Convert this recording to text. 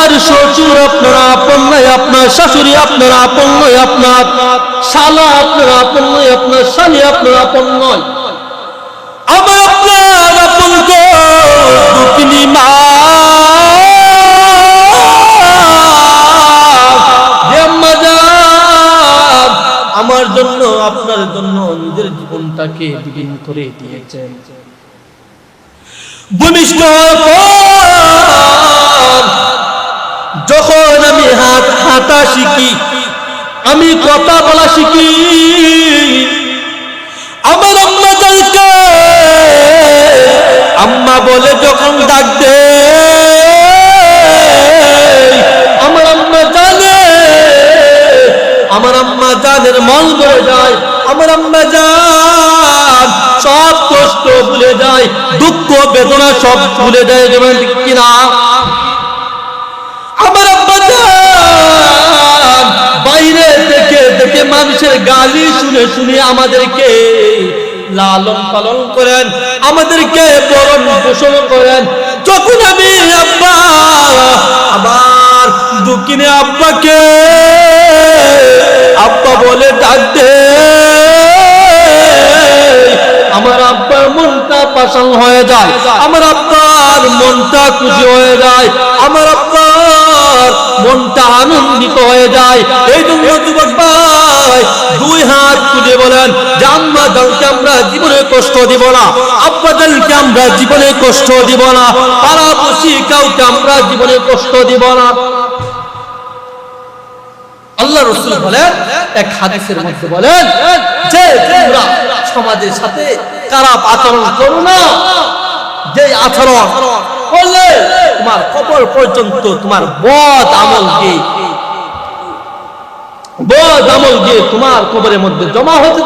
আপনার শ্বশুর আপনার আপন নয়, আপনার শাশুড়ি আপনার আপন নয়, আপনার শালা আপনার আপন নয়, আপনার শালি আপনার আপন নয়। আমার আপনার আপন গো দুঃখিনী মা, আমার জন্য আপনার জন্য নিজের জীবনটাকে বিলীন করে দিয়েছেন। ভূমিষ্ঠ যখন আমি হাঁটা শিখি, আমি কথা বলা শিখি, আমার আম্মা জানকে আম্মা বলে যখন ডাক দে, আমার আম্মা জানে, আমার আম্মা জানের মন ভরে যায়, আমার আম্মা জান সব কষ্ট ভুলে যায়, দুঃখ বেদনা সব ভুলে যায়, যেমন কিনা আমার আব্বা জান বাইরে থেকে থেকে মানুষের গালি শুনে শুনে আমাদেরকে লালন পালন করেন, আমাদেরকে বরণ পোষণ করেন। যখন আমি আব্বা আমার দুঃখিনে আব্বাকে আব্বা বলে ডাক দে, আমার আব্বার মনটা পাষাণ হয়ে যায়, আমার আব্বার মনটা খুশি হয়ে যায়, আমার আব্বার মনটা আনন্দিত হয়ে যায়। এই জন্য যুবক ভাই দুই হাত তুলে বলেন যে আম্মা জানকে আমরা জীবনে কষ্ট দিব না, আব্বা জানকে আমরা জীবনে কষ্ট দিব না, পাড়াপড়শি কাউকে আমরা জীবনে কষ্ট দিব না। আল্লাহ রাসূল বলেন এক হাদিসের মধ্যে বলেন যে তোমরা সমাজের সাথে খারাপ আচরণ করো না, যে আচরণ করলে তোমার কবর পর্যন্ত তোমার বদ আমল গিয়ে তোমার কবরের মধ্যে জমা হতে